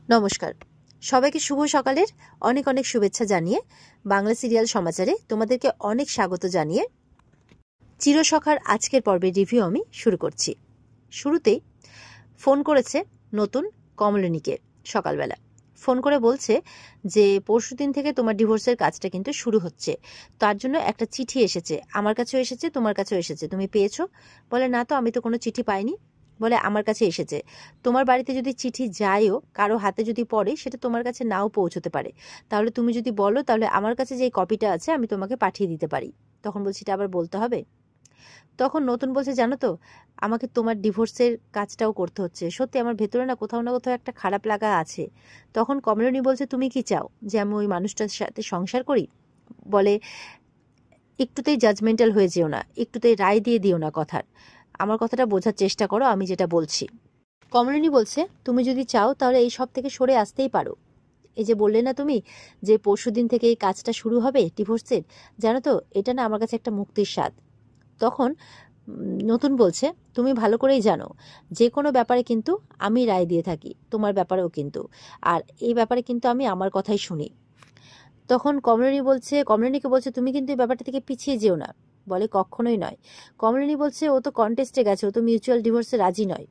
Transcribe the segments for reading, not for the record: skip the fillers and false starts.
নমস্কার, সবাইকে শুভ সকালের অনেক অনেক শুভেচ্ছা জানিয়ে বাংলা সিরিয়াল সমাচারে তোমাদেরকে অনেক স্বাগত জানিয়ে চিরসখার আজকের পর্বের রিভিউ আমি শুরু করছি। শুরুতেই ফোন করেছে নতুন কমলিনীকে। সকালবেলা ফোন করে বলছে যে পরশুদিন থেকে তোমার ডিভোর্সের কাজটা কিন্তু শুরু হচ্ছে, তার জন্য একটা চিঠি এসেছে, আমার কাছেও এসেছে, তোমার কাছেও এসেছে, তুমি পেয়েছো? বলে না তো, আমি তো কোনো চিঠি পাইনি। বলে আমার কাছে এসেছে। তোমার বাড়িতে যদি চিঠি যায়ও, কারো হাতে যদি পড়ে, সেটা তোমার কাছে নাও পৌঁছতে পারে, তাহলে তুমি যদি বলো তাহলে আমার কাছে যে কপিটা আছে আমি তোমাকে পাঠিয়ে দিতে পারি। তখন বলছি এটা আবার বলতে হবে? তখন নতুন বলছে জানো তো, আমাকে তোমার ডিভোর্সের কাজটাও করতে হচ্ছে, সত্যি আমার ভেতরে না কোথাও একটা খারাপ লাগা আছে। তখন কমলিনী বলছে তুমি কি চাও, যে আমি ওই মানুষটার সাথে সংসার করি? বলে একটুতেই জাজমেন্টাল হয়ে যেও না, একটুতেই রায় দিয়ে দিও না কথার, আমার কথাটা বোঝার চেষ্টা করো আমি যেটা বলছি। কমলিনী বলছে তুমি যদি চাও তাহলে এই সব থেকে সরে আসতেই পারো। এই যে বললে না তুমি যে পরশুদিন থেকে এই কাজটা শুরু হবে ডিভোর্সের, জানো তো এটা না আমার কাছে একটা মুক্তির স্বাদ। তখন নতুন বলছে তুমি ভালো করেই জানো যে কোনো ব্যাপারে কিন্তু আমি রায় দিয়ে থাকি, তোমার ব্যাপারেও কিন্তু, আর এই ব্যাপারে কিন্তু আমি আমার কথাই শুনি। তখন কমলিনীকে বলছে তুমি কিন্তু এই ব্যাপারটা থেকে পিছিয়ে যেও না। বলে কখনোই নয়। কমলিনী বলছে ও তো কন্টেস্টে গেছে, ও তো মিউচুয়াল ডিভোর্সে রাজি নয়।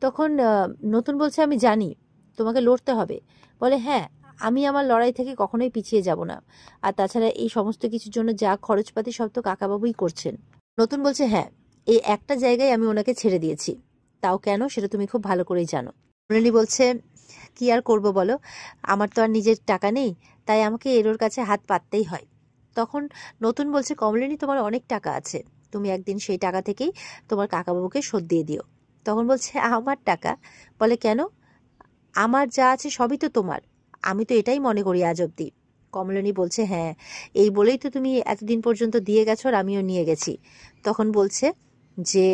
তখন নতুন বলছে আমি জানি তোমাকে লড়তে হবে। বলে হ্যাঁ, আমি আমার লড়াই থেকে কখনোই পিছিয়ে যাব না, আর তাছাড়া এই সমস্ত কিছুর জন্য যা খরচপাতি সব তো কাকাবাবুই করছেন। নতুন বলছে হ্যাঁ, এই একটা জায়গায় আমি ওনাকে ছেড়ে দিয়েছি। তাও কেন সেটা তুমি খুব ভালো করেই জানো। মৃণালী বলছে কি আর করব বলো, আমার তো আর নিজের টাকা নেই, তাই আমাকে এরোর কাছে হাত পাততেই হয়। তখন নতুন বলছে কমলিনী তোমার অনেক টাকা আছে, তুমি একদিন সেই টাকা থেকেই তোমার কাকাবাবুকে শোধ দিয়ে দিও। তখন বলছে আমার টাকা? বলে কেন, আমার যা আছে সবই তো তোমার, আমি তো এটাই মনে করি আজ অব্দি। কমলিনী বলছে হ্যাঁ, এই বলেই তো তুমি এতদিন পর্যন্ত দিয়ে গেছো আর আমিও নিয়ে গেছি। তখন বলছে যে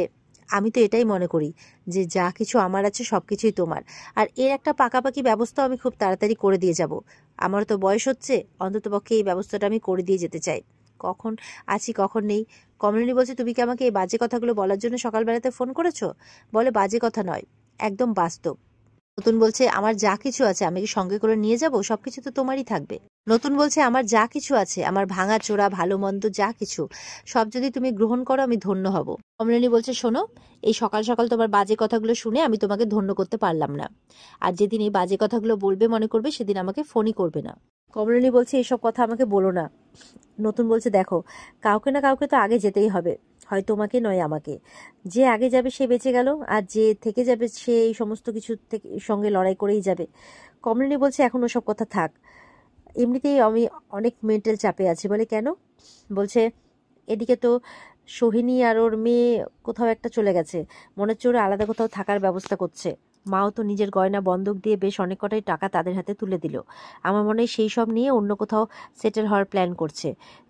আমি তো এটাই মনে করি যে যা কিছু আমার আছে সব কিছুই তোমার, আর এর একটা পাকাপাকি ব্যবস্থা আমি খুব তাড়াতাড়ি করে দিয়ে যাব। আমার তো বয়স হচ্ছে, অন্ততপক্ষে এই ব্যবস্থাটা আমি করে দিয়ে যেতে চাই। কখন আছি কখন নেই। কমলিনী বলছে তুমি কি আমাকে এই বাজে কথাগুলো বলার জন্য সকালবেলাতে ফোন করেছো? বলে বাজে কথা নয়, একদম বাস্তব। নতুন বলছে আমার যা কিছু আছে আমি কি সঙ্গে করে নিয়ে যাব? সবকিছু তো তোমারই থাকবে। নতুন বলছে আমার যা কিছু আছে, আমার ভাঙা চোরা ভালো মন্দ যা কিছু, সব যদি তুমি গ্রহণ করো আমি ধন্য হব। কমলিনী বলছে শোনো, এই সকাল সকাল তোমার বাজে কথাগুলো শুনে আমি তোমাকে ধন্য করতে পারলাম না, আর যেদিন এই বাজে কথাগুলো বলবে মনে করবে সেদিন আমাকে ফোনই করবে না। কমলিনী বলছে এসব কথা আমাকে বলো না। নতুন বলছে দেখো, কাউকে না কাউকে তো আগে যেতেই হবে, হয় তোমাকে নয় আমাকে। যে আগে যাবে সে বেঁচে গেল, আর যে থেকে যাবে সে এই সমস্ত কিছু থেকে সঙ্গে লড়াই করেই যাবে। কমলিনী বলছে এখন ওসব কথা থাক, এমনিতেই আমি অনেক মেন্টাল চাপে আছি। বলে কেন? বলছে এদিকে তো সোহিনী আর ওর মেয়ে কোথাও একটা চলে গেছে, মনে হচ্ছে ওরা আলাদা কোথাও থাকার ব্যবস্থা করছে। মাও তো নিজের গয়না বন্ধক দিয়ে বেশ অনেক কটাই টাকা তাদের হাতে তুলে দিল। আমার মনে হয় সেই সব নিয়ে অন্য কোথাও সেটেল হওয়ার প্ল্যান করছে।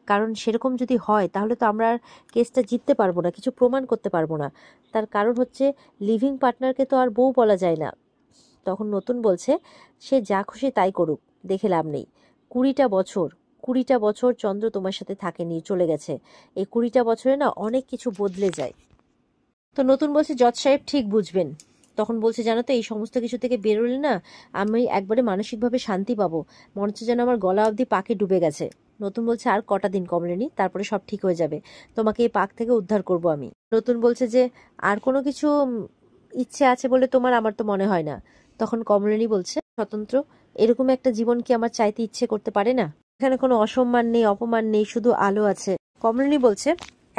কারণ সেরকম যদি হয় তাহলে তো আমরা আর কেসটা জিততে পারবো না, কিছু প্রমাণ করতে পারবো না। তার কারণ হচ্ছে লিভিং পার্টনারকে তো আর বউ বলা যায় না। তখন নতুন বলছে সে যা খুশি তাই করুক, দেখে লাভ নেই। 20টা বছর চন্দ্র তোমার সাথে থাকেনি, চলে গেছে। এই 20টা বছরে না অনেক কিছু বদলে যায়। তো নতুন বলছে জজ সাহেব ঠিক বুঝবেন। তখন বলছে জানো তো এই সমস্ত কিছু থেকে বেরোলে না আমি একবারে মানসিকভাবে শান্তি পাবো, মনে হচ্ছে যেন আমার গলা অবধি পাকে ডুবে গেছে। নতুন বলছে আর কটা দিন কমলেনি, তারপরে সব ঠিক হয়ে যাবে, তোমাকে এই পাক থেকে উদ্ধার করব আমি। নতুন বলছে যে আর কোনো কিছু ইচ্ছে আছে বলে তোমার, আমার তো মনে হয় না। তখন কমলিনী বলছে স্বতন্ত্র এরকম একটা জীবন কি আমার চাইতে ইচ্ছে করতে পারে না? এখানে কোনো অসম্মান নেই, অপমান নেই, শুধু আলো আছে। কমলিনী বলছে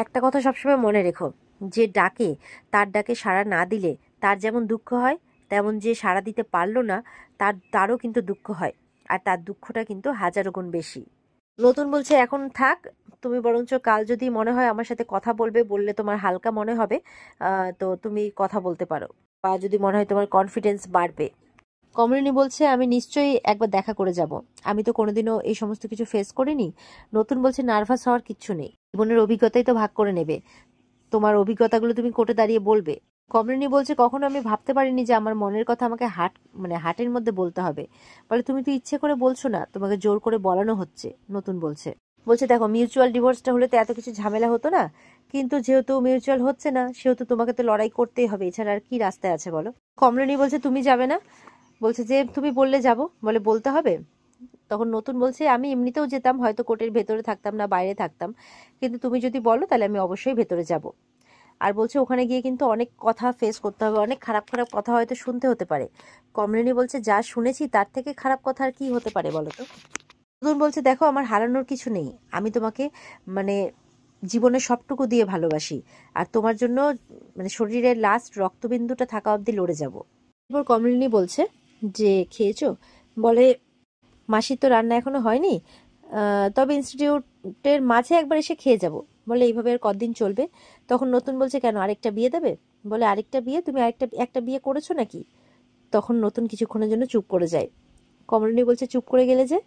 একটা কথা সবসময় মনে রেখো, যে ডাকে তার ডাকে সাড়া না দিলে তার যেমন দুঃখ হয়, তেমন যে সাড়া দিতে পারলো না তারও কিন্তু দুঃখ হয়, আর তার দুঃখটা কিন্তু হাজারো গুণ বেশি। নতুন বলছে এখন থাক, তুমি বরঞ্চ কাল যদি মনে হয় আমার সাথে কথা বলবে, বললে তোমার হালকা মনে হবে, তো তুমি কথা বলতে পারো, বা যদি মনে হয় তোমার কনফিডেন্স বাড়বে। কমলিনী বলছে আমি নিশ্চয়ই একবার দেখা করে যাব, আমি তো কোনোদিনও এই সমস্ত কিছু ফেস করিনি। নতুন বলছে নার্ভাস হওয়ার কিচ্ছু নেই, জীবনের অভিজ্ঞতাই তো ভাগ করে নেবে, তোমার অভিজ্ঞতাগুলো তুমি কোর্টে দাঁড়িয়ে বলবে। কমলিনী বলছে কখনো আমি ভাবতে পারিনি যে আমার মনের কথা আমাকে হাটের মধ্যে বলতে হবে। বলে তুমি তো ইচ্ছে করে বলছো না, তোমাকে জোর করে বলানো হচ্ছে। নতুন বলছে দেখো মিউচুয়াল ডিভোর্সটা হলে তো এত কিছু ঝামেলা হতো না, কিন্তু যেহেতু মিউচুয়াল হচ্ছে না সেহেতু তোমাকে তো লড়াই করতেই হবে, এছাড়া আর কি রাস্তায় আছে বলো। কমলিনী বলছে তুমি যাবে না? বলছে যে তুমি বললে যাব, বলে বলতে হবে। তখন নতুন বলছে আমি এমনিতেও যেতাম, হয়তো কোর্টের ভেতরে থাকতাম না, বাইরে থাকতাম, কিন্তু তুমি যদি বলো তাহলে আমি অবশ্যই ভেতরে যাব। আর বলছে ওখানে গিয়ে কিন্তু অনেক কথা ফেস করতে হবে, অনেক খারাপ খারাপ কথা হয়তো শুনতে হতে পারে। কমলিনী বলছে যা শুনেছি তার থেকে খারাপ কথা আর কি হতে পারে বলো তো। নতুন বলছে দেখো আমার হারানোর কিছু নেই, আমি তোমাকে মানে জীবনের সবটুকু দিয়ে ভালোবাসি, আর তোমার জন্য মানে শরীরের লাস্ট রক্তবিন্দুটা থাকা অবধি লড়ে যাব। এরপর কমলিনী বলছে যে খেয়েছো, বলে মাসির তো রান্না এখনো হয়নি, তবে ইনস্টিটিউটের মাঝে একবার এসে খেয়ে যাব। বলে এইভাবে আর কতদিন চলবে। তখন নতুন বলছে কেন আরেকটা বিয়ে দেবে? বলে আরেকটা বিয়ে? তুমি একটা বিয়ে করেছো নাকি? তখন নতুন কিছুক্ষণের জন্য চুপ করে যায়। কমলিনী বলছে চুপ করে গেলে যে?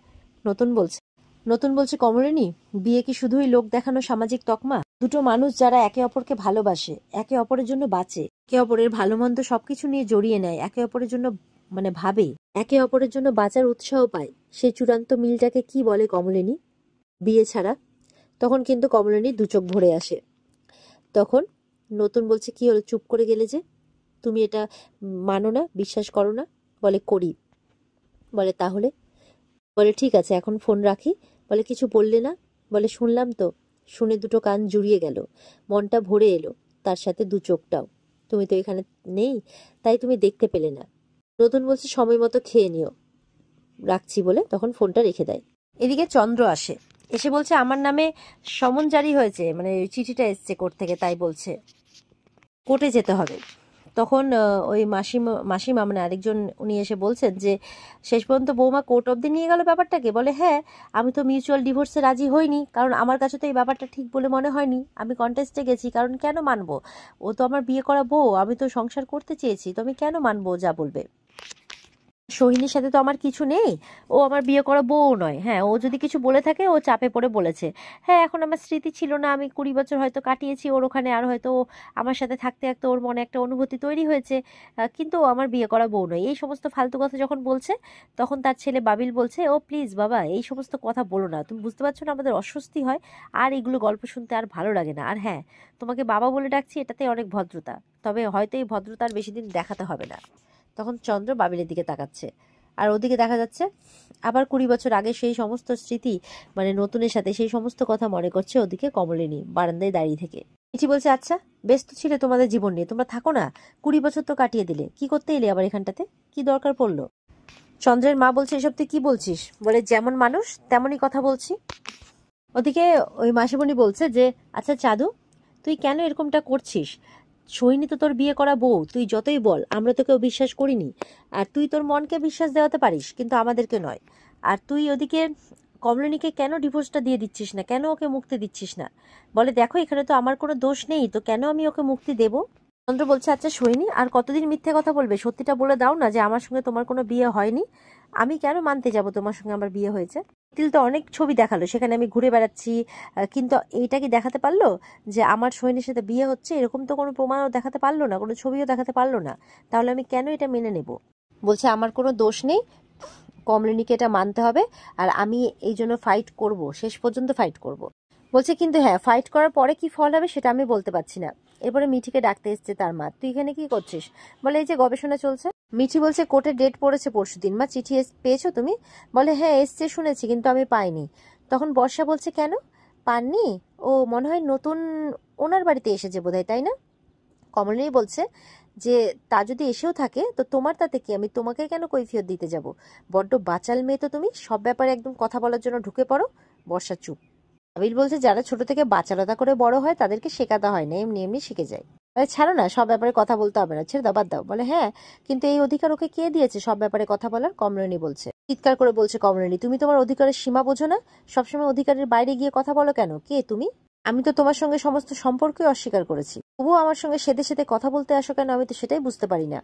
নতুন বলছে কমলিনী, বিয়ে কি শুধুই লোক দেখানো সামাজিক তকমা? দুটো মানুষ যারা একে অপরকে ভালোবাসে, একে অপরের জন্য বাঁচে, একে অপরের ভালো মন্দ সবকিছু নিয়ে জড়িয়ে নেয়, একে অপরের জন্য মানে ভাবে, একে অপরের জন্য বাঁচার উৎসাহ পায়, সেই চূড়ান্ত মিলটাকে কি বলে কমলিনী? বিয়ে ছাড়া। তখন কিন্তু কমলিনী দু চোখ ভরে আসে। তখন নতুন বলছে কি হলো, চুপ করে গেলে যে? তুমি এটা মানো না, বিশ্বাস করো না? বলে করি। বলে তাহলে? বলে ঠিক আছে এখন ফোন রাখি। বলে কিছু বললে না? বলে শুনলাম তো, শুনে দুটো কান জুড়িয়ে গেল, মনটা ভরে এলো, তার সাথে দু চোখটাও। তুমি তো এখানে নেই, তাই তুমি দেখতে পেলে না। নতুন বলছে সময় মতো খেয়ে নিও, রাখছি বলে তখন ফোনটা রেখে দেয়। এদিকে চন্দ্র আসে, এসে বলছে আমার নামে সমন জারি হয়েছে, মানে চিঠিটা এসছে কোর্ট থেকে, তাই বলছে কোর্টে যেতে হবে। তখন ওই মাসিমা মানে আরেকজন উনি এসে বলছেন যে শেষ পর্যন্ত বৌমা কোর্ট অবধি নিয়ে গেল ব্যাপারটাকে। বলে হ্যাঁ, আমি তো মিউচুয়াল ডিভোর্সে রাজি হইনি, কারণ আমার কাছে তো এই ব্যাপারটা ঠিক বলে মনে হয়নি। আমি কন্টেস্টে গেছি, কারণ কেন মানবো? ও তো আমার বিয়ে করা বউ, আমি তো সংসার করতে চেয়েছি, তো আমি কেন মানবো যা বলবে? সোহিনীর সাথে তো আমার কিছু নেই, ও আমার বিয়ে করা বউ নয়। হ্যাঁ, ও যদি কিছু বলে থাকে ও চাপে পড়ে বলেছে। হ্যাঁ, এখন আমার স্মৃতি ছিল না, আমি 20 বছর হয়তো কাটিয়েছি ওর ওখানে, আর হয়তো ও আমার সাথে থাকতে থাকতে ওর মনে একটা অনুভূতি তৈরি হয়েছে, কিন্তু ও আমার বিয়ে করা বউ নয়। এই সমস্ত ফালতু কথা যখন বলছে, তখন তার ছেলে বাবিল বলছে ও প্লিজ বাবা এই সমস্ত কথা বলো না, তুমি বুঝতে পারছো না আমাদের অস্বস্তি হয়, আর এগুলো গল্প শুনতে আর ভালো লাগে না। আর হ্যাঁ, তোমাকে বাবা বলে ডাকছি, এটাতে অনেক ভদ্রতা, তবে হয়তো এই ভদ্রতা আর বেশি দিন দেখাতে হবে না। তখন চন্দ্র বাবিলের দিকে তাকাচ্ছে, আর ওদিকে দেখা যাচ্ছে আবার 20 বছর আগে সেই সমস্ত স্মৃতি, মানে নতুনের সাথে সেই সমস্ত কথা মনে করছে ওদিকে কমলিনী বারান্দায় দাঁড়িয়ে থেকে। মিঠি বলছে আচ্ছা ব্যস্ত ছিলে তোমাদের জীবন নিয়ে, তোমরা থাকো না, 20 বছর তো কাটিয়ে দিলে, কি করতে এলে আবার এখানটাতে, কি দরকার পড়লো? চন্দ্রের মা বলছে এসব তুই কি বলছিস? বলে যেমন মানুষ তেমনই কথা বলছি। ওদিকে ওই মাসিমণি বলছে যে আচ্ছা চাঁদু, তুই কেন এরকমটা করছিস? সোহিনী তো তোর বিয়ে করা বউ, তুই যতই বল আমরা তোকেও বিশ্বাস করিনি, আর তুই তোর মনকে বিশ্বাস দেওয়াতে পারিস কিন্তু আমাদেরকে নয়। আর তুই ওদিকে কমলিনীকে কেন ডিভোর্সটা দিয়ে দিচ্ছিস না, কেন ওকে মুক্তি দিচ্ছিস না? বলে দেখো এখানে তো আমার কোনো দোষ নেই, তো কেন আমি ওকে মুক্তি দেব? চন্দ্র বলছে আচ্ছা সোহিনী আর কতদিন মিথ্যে কথা বলবে, সত্যিটা বলে দাও না যে আমার সঙ্গে তোমার কোনো বিয়ে হয়নি। আমি কেন মানতে যাব তোমার সঙ্গে আমার বিয়ে হয়েছে? তিল তো অনেক ছবি দেখালো, সেখানে আমি ঘুরে বেড়াচ্ছি, কিন্তু এইটা কি দেখাতে পারলো যে আমার সোহিনীর সাথে বিয়ে হচ্ছে? এরকম তো কোনো প্রমাণও দেখাতে পারলো না, কোনো ছবিও দেখাতে পারলো না, তাহলে আমি কেন এটা মেনে নেব? বলছে আমার কোনো দোষ নেই, কমলিনীকে এটা মানতে হবে, আর আমি এই জন্য ফাইট করব, শেষ পর্যন্ত ফাইট করব। বলছে কিন্তু হ্যাঁ, ফাইট করার পরে কি ফল হবে সেটা আমি বলতে পারছি না। এরপরে মিঠিকে ডাকতে এসছে তার মা, তুই এখানে কি করছিস? বলে এই যে গবেষণা চলছে। মিঠি বলছে কোর্টে ডেট পড়েছে পরশুদিন, মা চিঠি পেয়েছো তুমি? বলে হ্যাঁ এসছে শুনেছি, কিন্তু আমি পাইনি। তখন বর্ষা বলছে কেন পাননি? ও মনে হয় নতুন ওনার বাড়িতে এসেছে বোধহয়, তাই না? কমলিনী বলছে যে তা যদি এসেও থাকে তো তোমার তাতে কি, আমি তোমাকে কেন কৈফিয়ত দিতে যাব? বড্ড বাচাল মেয়ে তো তুমি, সব ব্যাপারে একদম কথা বলার জন্য ঢুকে পড়ো। বর্ষা চুপ। আবির বলছে যারা ছোট থেকে বাচালতা করে বড় হয় তাদেরকে শেখাতে হয় না, এমনি এমনি শিখে যায়। ছাড়ো না, সব ব্যাপারে কথা বলতে হবে না, ছেড়ে দাও, বাদ দাও। বলে হ্যাঁ, কিন্তু এই অধিকার ওকে কে দিয়েছে সব ব্যাপারে কথা বলার? কমলিনী বলছে। চিৎকার করে বলছে কমলিনী, তুমি তোমার অধিকারের সীমা বোঝো না? সবসময় অধিকারের বাইরে গিয়ে কথা বলো কেন? কে তুমি? আমি তো তোমার সঙ্গে সমস্ত সম্পর্কই অস্বীকার করেছি, তবুও আমার সঙ্গে সেদে সেদে কথা বলতে আসো কেন? আমি তো সেটাই বুঝতে পারি না।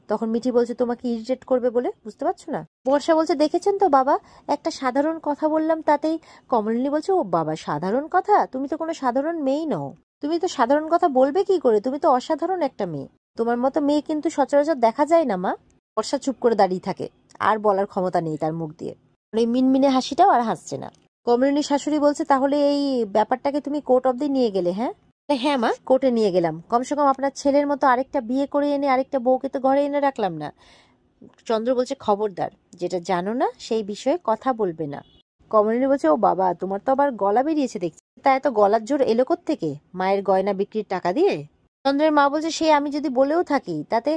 তখন মিঠি বলছে তোমাকে ইরিটেট করবে বলে, বুঝতে পারছো না? বর্ষা বলছে দেখেছেন তো বাবা, একটা সাধারণ কথা বললাম তাতেই। কমলিনী বলছে ও বাবা, সাধারণ কথা? তুমি তো কোনো সাধারণ মেয়েই নও, তুমি তো সাধারণ কথা বলবে কি করে? তুমি তো অসাধারণ একটা মেয়ে, তোমার মতো মেয়ে কিন্তু সচরাচর দেখা যায় না মা। বর্ষা চুপ করে দাঁড়িয়ে থাকে, আর বলার ক্ষমতা নেই তার মুখ দিয়ে, এই মিনমিনে হাসিটাও আর হাসছে না। কমলিনী শাশুড়ি বলছে তাহলে এই ব্যাপারটাকে তুমি কোর্ট অবধি নিয়ে গেলে? হ্যাঁ হ্যাঁ মা, কোর্টে নিয়ে গেলাম, কমসে কম আপনার ছেলের মতো আরেকটা বিয়ে করে এনে আরেকটা বউকে তো ঘরে এনে রাখলাম না। চন্দ্র বলছে খবরদার, যেটা জানো না সেই বিষয়ে কথা বলবে না। কমলিনী বলছে ও বাবা, তোমার তো আবার গলা বেরিয়েছে দেখছি, তা এত গলার জোর এলো থেকে? মায়ের গয়না বিক্রির টাকা দিয়ে? চন্দ্রের মা বলছে সে আমি যদি বলেও থাকি তাতে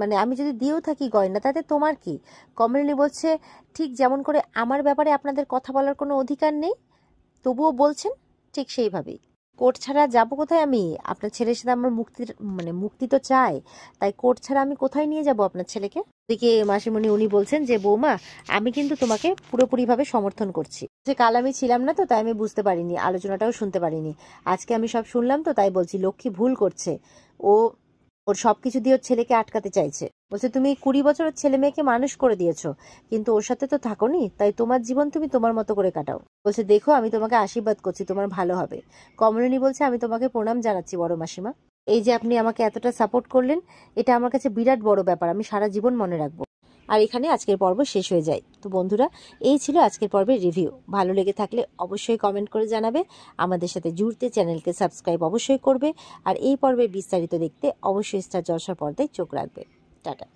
মানে আমি যদি দিয়েও থাকি গয়না, তাতে তোমার কি? কমলিনী বলছে ঠিক যেমন করে আমার ব্যাপারে আপনাদের কথা বলার কোনো অধিকার নেই, তবুও বলছেন, ঠিক সেইভাবেই। কোর্ট ছাড়া যাবো কোথায় আমি? আপনার ছেলের সাথে আমার মুক্তি তো চাই, তাই কোর্ট ছাড়া আমি কোথায় নিয়ে যাব আপনার ছেলেকে? এদিকে মাসিমণি উনি বলছেন যে বৌমা, আমি কিন্তু তোমাকে পুরোপুরিভাবে সমর্থন করছি। যে কাল আমি ছিলাম না তো, তাই আমি বুঝতে পারিনি, আলোচনাটাও শুনতে পারিনি। আজকে আমি সব শুনলাম তো, তাই বলছি লক্ষ্মী ভুল করছে। ও ওর সবকিছু দিয়ে ওর ছেলেকে আটকাতে চাইছে। বলছে তুমি 20 বছরের ছেলে মেয়েকে মানুষ করে দিয়েছো, কিন্তু ওর সাথে তো থাকোনি, তাই তোমার জীবন তুমি তোমার মতো করে কাটাও। বলছে দেখো, আমি তোমাকে আশীর্বাদ করছি, তোমার ভালো হবে। কমলিনী বলছে আমি তোমাকে প্রণাম জানাচ্ছি বড় মাসিমা, এই যে আপনি আমাকে এতটা সাপোর্ট করলেন, এটা আমার কাছে বিরাট বড় ব্যাপার, আমি সারা জীবন মনে রাখবো। আর এখানে আজকের পর্ব শেষ হয়ে যায়। তো বন্ধুরা, এই ছিল আজকের পর্বের রিভিউ। ভালো লেগে থাকলে অবশ্যই কমেন্ট করে জানাবে, আমাদের সাথে জুড়তে চ্যানেলকে সাবস্ক্রাইব অবশ্যই করবে, আর এই পর্বের বিস্তারিত দেখতে অবশ্যই স্টার জলসা পর্দায় চোখ রাখবে। টাটা।